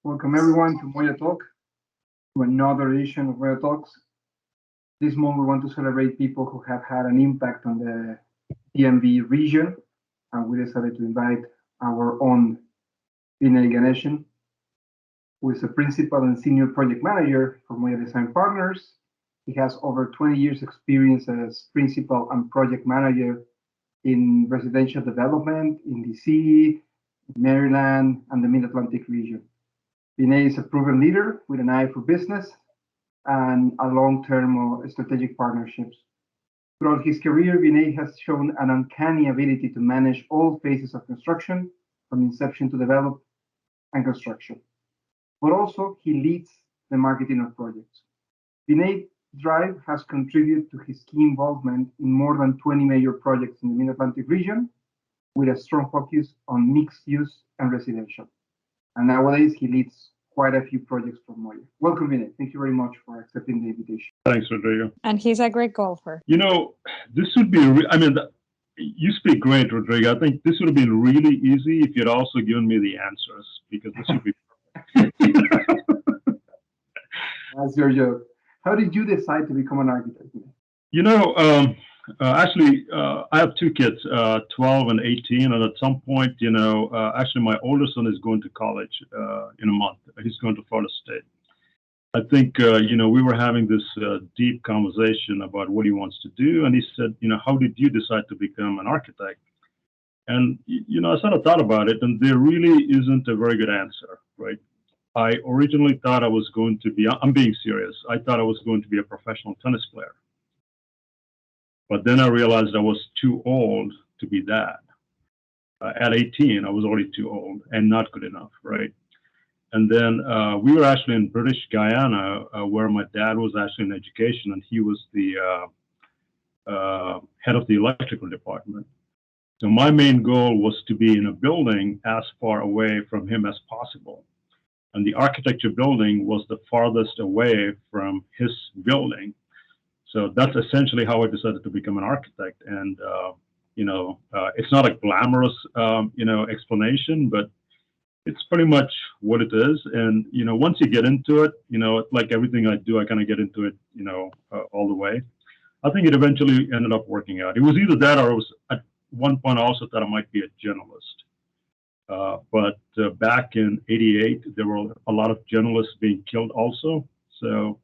Welcome everyone to Moya Talk, to another edition of Moya Talks. This month we want to celebrate people who have had an impact on the DMV region, and we decided to invite our own Vinay Ganeshan, who is a principal and senior project manager for Moya Design Partners. He has over 20 years experience as principal and project manager in residential development in DC, Maryland, and the Mid-Atlantic region. Vinay is a proven leader with an eye for business and a long-term strategic partnerships. Throughout his career, Vinay has shown an uncanny ability to manage all phases of construction, from inception to develop and construction. But also, he leads the marketing of projects. Vinay Drive has contributed to his key involvement in more than 20 major projects in the Mid-Atlantic region, with a strong focus on mixed use and residential. And nowadays, he leads quite a few projects for Moya. Welcome, Vinay. Thank you very much for accepting the invitation. Thanks, Rodrigo. And he's a great golfer. This would be, you speak great, Rodrigo. I think this would have been really easy if you'd also given me the answers, because this would be That's your joke. How did you decide to become an architect? You know, I have two kids, 12 and 18, and at some point, actually my oldest son is going to college in a month. He's going to Florida State. I think, we were having this deep conversation about what he wants to do, and he said, how did you decide to become an architect? And, I sort of thought about it, and there really isn't a very good answer, right? I originally thought I was going to be, I'm being serious, I thought I was going to be a professional tennis player. But then I realized I was too old to be that. At 18, I was already too old and not good enough, right? And then we were actually in British Guyana, where my dad was actually in education, and he was the head of the electrical department. So my main goal was to be in a building as far away from him as possible. And the architecture building was the farthest away from his building. So that's essentially how I decided to become an architect. And, it's not a glamorous, explanation, but it's pretty much what it is. And, once you get into it, like everything I do, I kind of get into it, all the way. I think it eventually ended up working out. It was either that, or it was at one point I also thought I might be a journalist. But back in '88, there were a lot of journalists being killed also. So,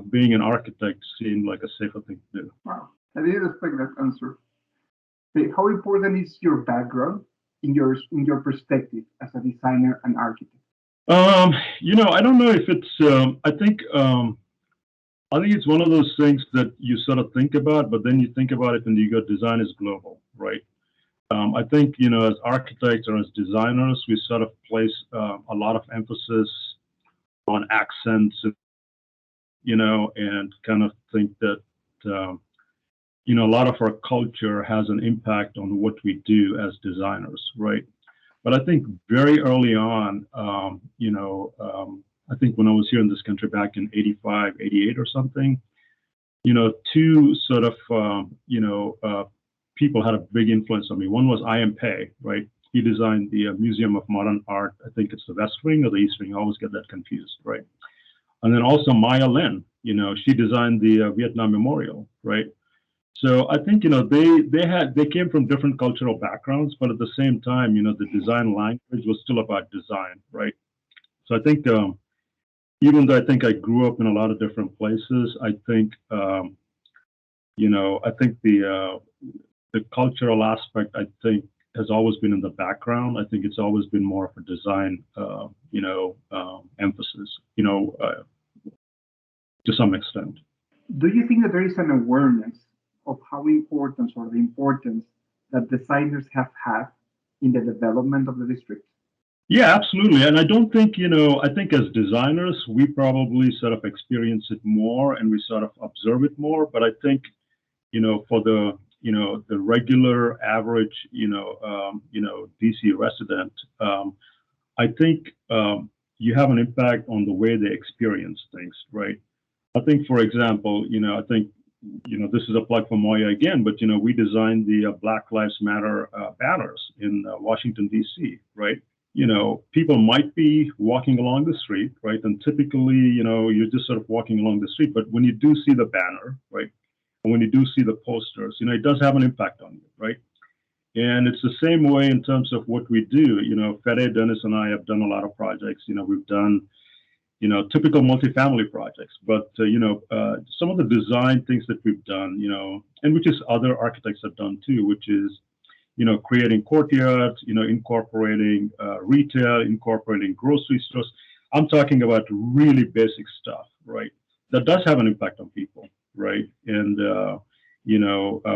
being an architect seemed like a safer thing to do. Wow, I didn't expect that answer. Hey, how important is your background in your perspective as a designer and architect? I don't know if it's. I think it's one of those things that you sort of think about, but then you think about it and you go, design is global, right? I think, as architects or as designers, we sort of place a lot of emphasis on accents, and kind of think that, a lot of our culture has an impact on what we do as designers, right? But I think very early on, I think when I was here in this country back in '85, '88 or something, two sort of, people had a big influence on me. One was I.M. Pei, right? He designed the Museum of Modern Art. I think it's the West Wing or the East Wing. I always get that confused, right? And then also Maya Lin, she designed the Vietnam Memorial, right? So I think, they came from different cultural backgrounds, but at the same time, the design language was still about design, right? So I think, even though I think I grew up in a lot of different places, I think, I think the cultural aspect, I think, has always been in the background. I think it's always been more of a design, emphasis, to some extent. Do you think that there is an awareness of how important or the importance that designers have had in the development of the district? Yeah, absolutely. And I don't think, I think as designers, we probably sort of experience it more and we sort of observe it more. But I think, for the regular average, DC resident, I think you have an impact on the way they experience things, right? I think, for example, I think, this is a plug for Moya again, but, we designed the Black Lives Matter banners in Washington, D.C., right? people might be walking along the street, right? And typically, you're just sort of walking along the street. But when you do see the banner, right, and when you do see the posters, it does have an impact on you, right? And it's the same way in terms of what we do. Fede, Dennis, and I have done a lot of projects. We've done, typical multifamily projects, but some of the design things that we've done, and which is other architects have done too, which is creating courtyards, incorporating retail, incorporating grocery stores. I'm talking about really basic stuff, right? That does have an impact on people, right? And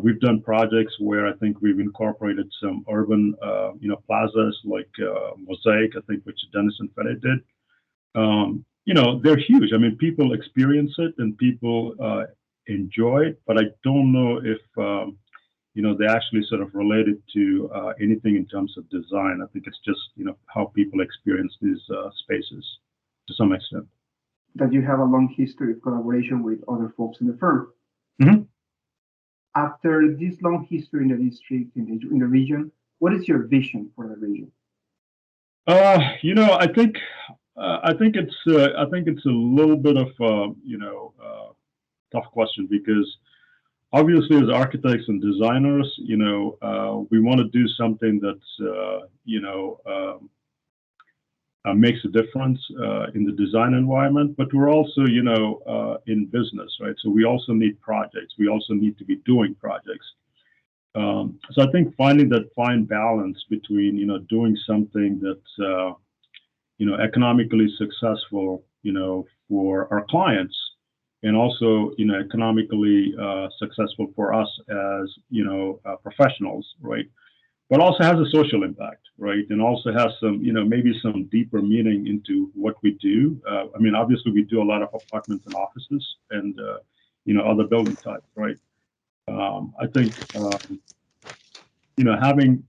we've done projects where I think we've incorporated some urban, plazas like Mosaic, I think, which Dennis and Fede did. They're huge. I mean, people experience it and people enjoy it, but I don't know if they actually sort of related to anything in terms of design. I think it's just how people experience these spaces to some extent. That you have a long history of collaboration with other folks in the firm. Mm-hmm. After this long history in the district, in the region, what is your vision for the region? I think it's a little bit of tough question, because obviously as architects and designers, we want to do something that's makes a difference in the design environment, but we're also in business, right? So we also need projects. We also need to be doing projects. So I think finding that fine balance between doing something that's economically successful, for our clients, and also, economically successful for us as, professionals, right? But also has a social impact, right? And also has some, maybe some deeper meaning into what we do. I mean, obviously, we do a lot of apartments and offices and, other building types, right? I think, having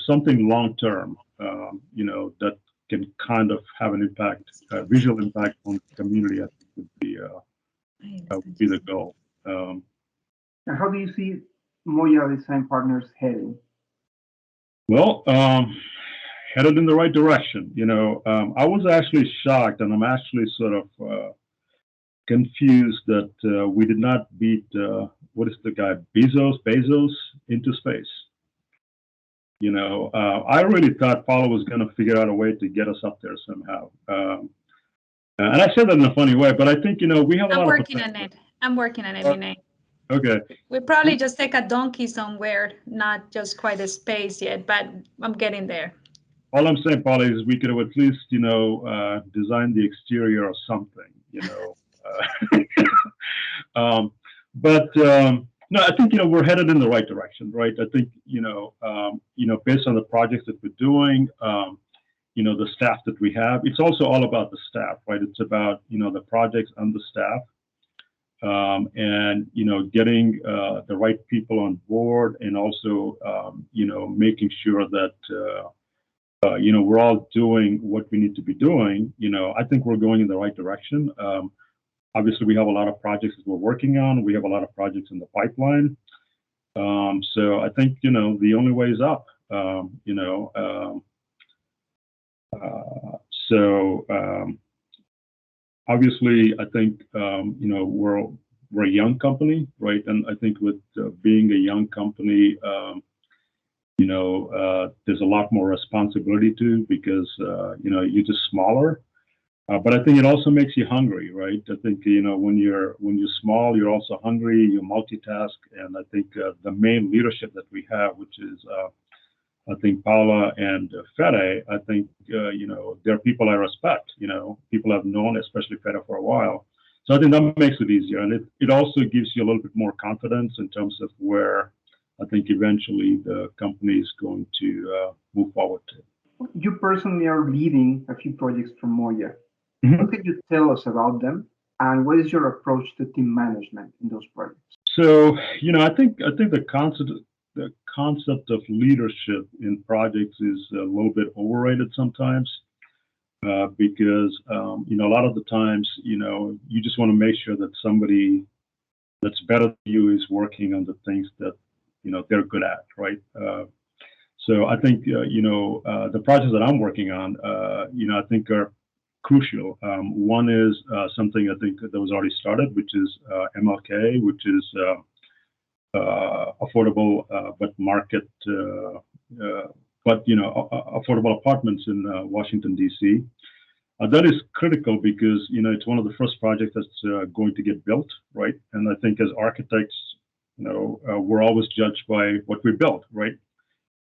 something long-term, that can kind of have an impact, visual impact on the community, I think would be the goal. Now, how do you see Moya Design Partners heading? Well, headed in the right direction. I was actually shocked, and I'm actually sort of confused that we did not beat what is the guy Bezos into space. I really thought Paulo was going to figure out a way to get us up there somehow. And I said that in a funny way, but I think, we have a lot of working on it. I'm working on it, Vinay. Okay. We probably just take a donkey somewhere, not just quite a space yet, but I'm getting there. All I'm saying, Paulo, is we could have at least, designed the exterior or something, No, I think, we're headed in the right direction, right? I think, based on the projects that we're doing, the staff that we have, it's also all about the staff, right? It's about, the projects and the staff, and, getting the right people on board, and also, making sure that, we're all doing what we need to be doing. I think we're going in the right direction. Obviously, we have a lot of projects that we're working on. We have a lot of projects in the pipeline. So I think, the only way is up, obviously, I think, we're a young company, right? And I think with being a young company, there's a lot more responsibility too, because, you're just smaller. But I think it also makes you hungry, right? I think, when you're small, you're also hungry, you multitask. And I think the main leadership that we have, which is, I think Paula and Fede, I think, they're people I respect, people I've known, especially Fede, for a while. So I think that makes it easier. And it also gives you a little bit more confidence in terms of where I think eventually the company is going to move forward to. You personally are leading a few projects from Moya. Mm-hmm. What can you tell us about them, and what is your approach to team management in those projects? So, I think the concept of leadership in projects is a little bit overrated sometimes, because a lot of the times, you just want to make sure that somebody that's better than you is working on the things that they're good at, right? So I think the projects that I'm working on, I think are crucial. One is something I think that was already started, which is MLK, which is affordable but market, affordable apartments in Washington D.C. That is critical because it's one of the first projects that's going to get built, right? And I think as architects, we're always judged by what we build, right?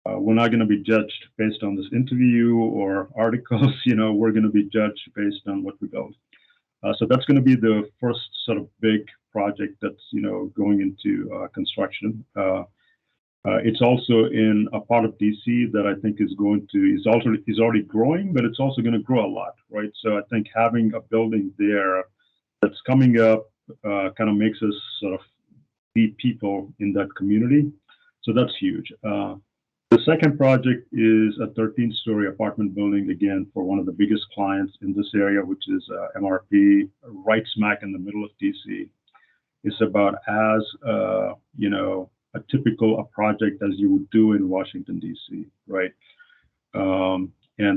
We're not going to be judged based on this interview or articles. We're going to be judged based on what we build. So that's going to be the first sort of big project that's going into construction. It's also in a part of DC that I think is already growing, but it's also going to grow a lot, right? So I think having a building there that's coming up kind of makes us sort of be people in that community. So that's huge. The second project is a 13-story apartment building, again, for one of the biggest clients in this area, which is MRP, right smack in the middle of DC. It's about as, a typical project as you would do in Washington, D.C., right? And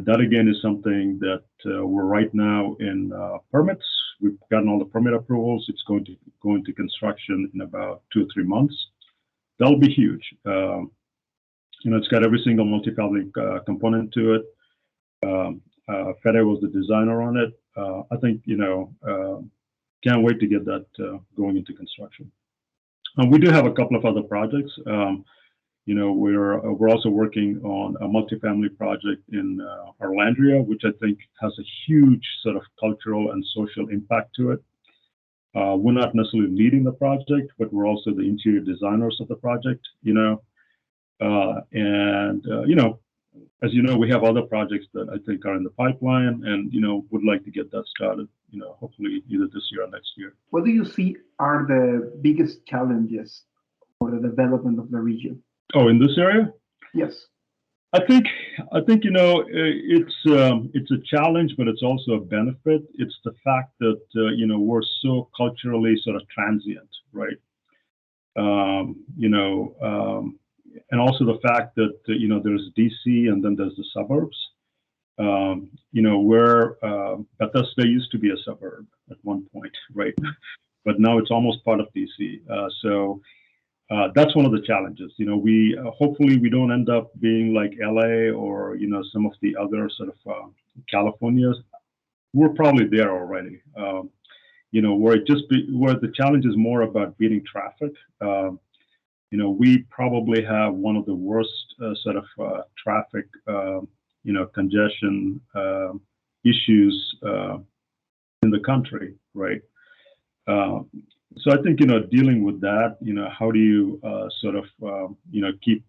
that, again, is something that we're right now in permits. We've gotten all the permit approvals. It's going to go into construction in about 2 or 3 months. That'll be huge. It's got every single multifamily component to it. Fede was the designer on it. I think, can't wait to get that going into construction. We do have a couple of other projects. We're also working on a multifamily project in Orlandria, which I think has a huge sort of cultural and social impact to it. We're not necessarily leading the project, but we're also the interior designers of the project, as you know, we have other projects that I think are in the pipeline and, would like to get that started, hopefully either this year or next year. What do you see are the biggest challenges for the development of the region? Oh, in this area? Yes. I think it's a challenge, but it's also a benefit. It's the fact that we're so culturally sort of transient, right? And also the fact that there's DC and then there's the suburbs. Where Bethesda used to be a suburb at one point, right? But now it's almost part of DC. So that's one of the challenges. We hopefully we don't end up being like LA or some of the other sort of Californias. We're probably there already. Where the challenge is more about beating traffic. We probably have one of the worst sort of traffic, congestion issues in the country, right? So I think, dealing with that, how do you sort of, keep,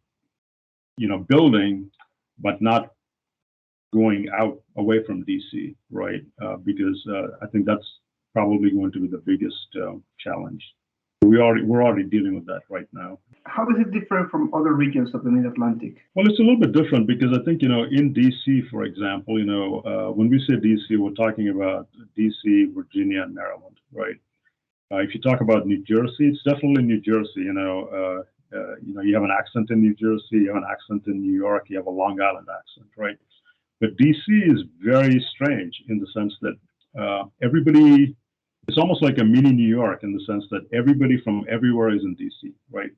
building, but not going away from DC, right? Because I think that's probably going to be the biggest challenge. We're already dealing with that right now. How is it different from other regions of the Mid-Atlantic? Well, it's a little bit different because I think, in DC, for example, when we say DC, we're talking about DC, Virginia, and Maryland, right? If you talk about New Jersey, it's definitely New Jersey. You have an accent in New Jersey, you have an accent in New York, you have a Long Island accent, right? But DC is very strange in the sense that everybody. It's almost like a mini New York in the sense that everybody from everywhere is in DC, right?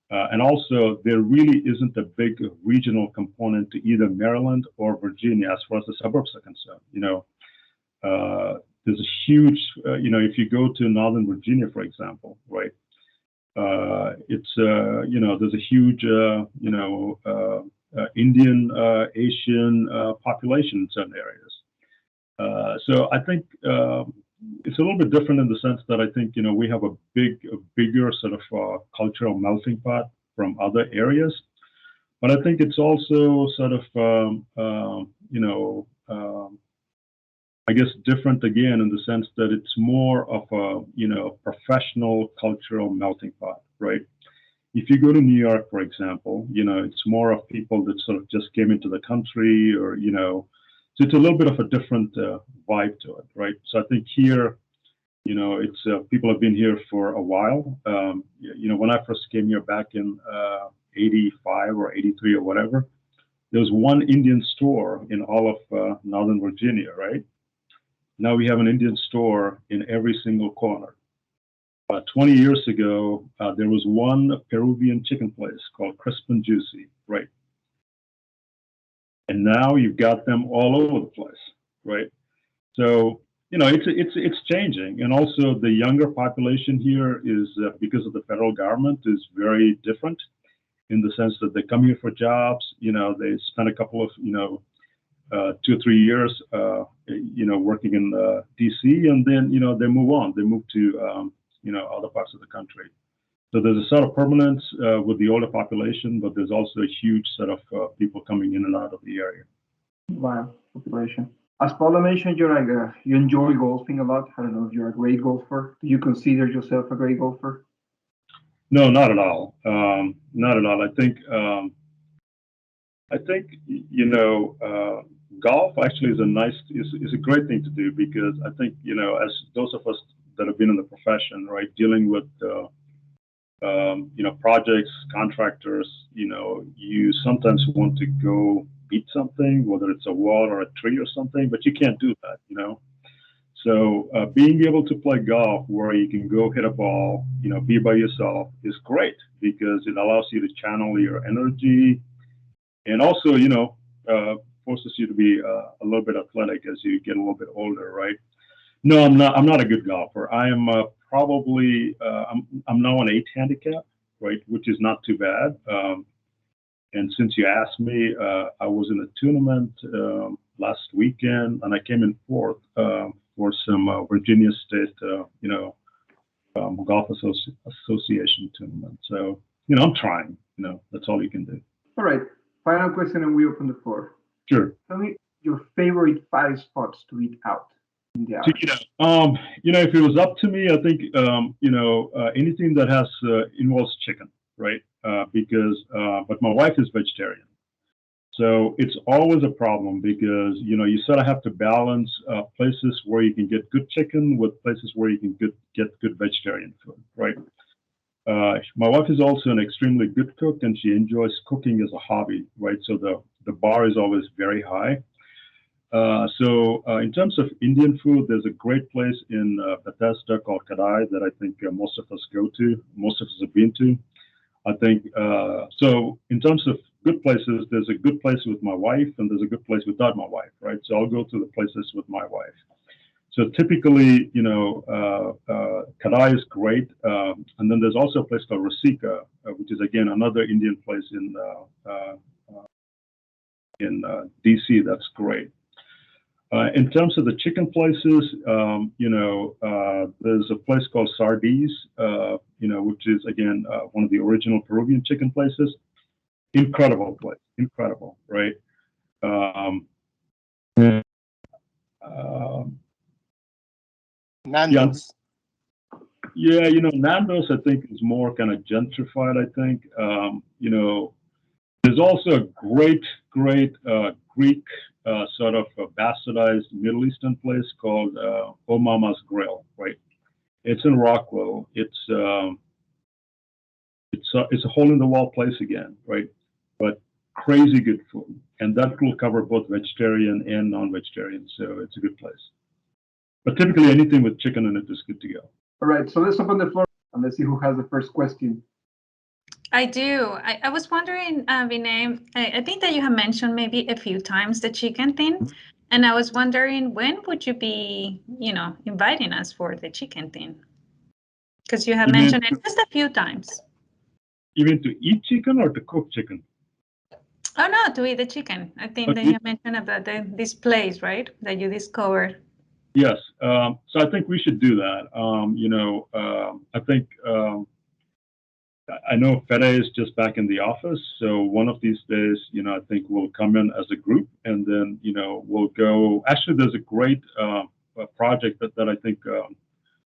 And also, there really isn't a big regional component to either Maryland or Virginia as far as the suburbs are concerned. There's a huge, if you go to Northern Virginia, for example, right? There's a huge, Indian, Asian population in certain areas. So I think it's a little bit different in the sense that I think, we have a bigger sort of cultural melting pot from other areas. But I think it's also sort of, I guess different again in the sense that it's more of a, professional cultural melting pot, right? If you go to New York, for example, it's more of people that sort of just came into the country or, so it's a little bit of a different vibe to it, right? So I think here, it's people have been here for a while. When I first came here back in 85 or 83 or whatever, there was one Indian store in all of Northern Virginia, right? Now we have an Indian store in every single corner. 20 years ago, there was one Peruvian chicken place called Crisp and Juicy, right? And now you've got them all over the place, right? So, you know, it's changing. And also the younger population here is, because of the federal government, is very different in the sense that they come here for jobs. You know, they spend a couple of, 2 or 3 years, working in DC, and then, they move on. They move to, other parts of the country. So there's a sort of permanence with the older population, but there's also a huge set of people coming in and out of the area. Wow, population. As Paula mentioned, you enjoy golfing a lot. I don't know if you're a great golfer. Do you consider yourself a great golfer? No, not at all. Not at all. I think golf actually is a great thing to do, because I think, as those of us that have been in the profession, right, dealing with projects, contractors, you sometimes want to go beat something, whether it's a wall or a tree or something, but you can't do that, So being able to play golf where you can go hit a ball, be by yourself is great, because it allows you to channel your energy, and also, forces you to be a little bit athletic as you get a little bit older, right? No, I'm not. I'm not a good golfer. I am probably. I'm now an 8 handicap, right, which is not too bad. And since you asked me, I was in a tournament last weekend, and I came in 4th for some Virginia State, Golf Association tournament. So, I'm trying. That's all you can do. All right. Final question, and we open the floor. Sure. Tell me your favorite 5 spots to eat out in the hour. If it was up to me, I think, anything that has involves chicken, right? But my wife is vegetarian. So it's always a problem, because, you sort of have to balance places where you can get good chicken with places where you can get good vegetarian food, right? My wife is also an extremely good cook, and she enjoys cooking as a hobby, right? So the bar is always very high. So in terms of Indian food, there's a great place in Bethesda called Kadai that I think most of us go to, most of us have been to. I think, so in terms of good places, there's a good place with my wife, and there's a good place without my wife, right? So I'll go to the places with my wife. So typically, Kadai is great. And then there's also a place called Rasika, which is, again, another Indian place in DC that's great. In terms of the chicken places, there's a place called Sardi's, which is, again, one of the original Peruvian chicken places. Incredible place, incredible, right? Nando's. Yeah, Nando's, I think, is more kind of gentrified, I think. There's also a great Greek sort of bastardized Middle Eastern place called Mama's Grill, right? It's in Rockville. It's a hole in the wall place again, right? But crazy good food, and that will cover both vegetarian and non-vegetarian, so it's a good place. But typically, anything with chicken in it is good to go. All right, so let's open the floor and let's see who has the first question. I do. I was wondering, Vinay, I think that you have mentioned maybe a few times the chicken thing. And I was wondering, when would you be, inviting us for the chicken thing? Because you have mentioned it just a few times. You mean to eat chicken or to cook chicken? Oh, no, to eat the chicken. I think that you mentioned about this place, right, that you discovered. Yes. So I think we should do that. I think, I know Fede is just back in the office. So one of these days, I think we'll come in as a group, and then, we'll go. Actually, there's a great project that I think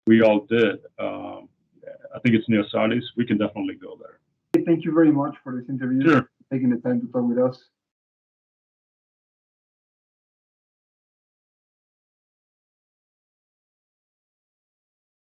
we all did. I think it's near Sardis. We can definitely go there. Thank you very much for this interview. Sure. Taking the time to talk with us.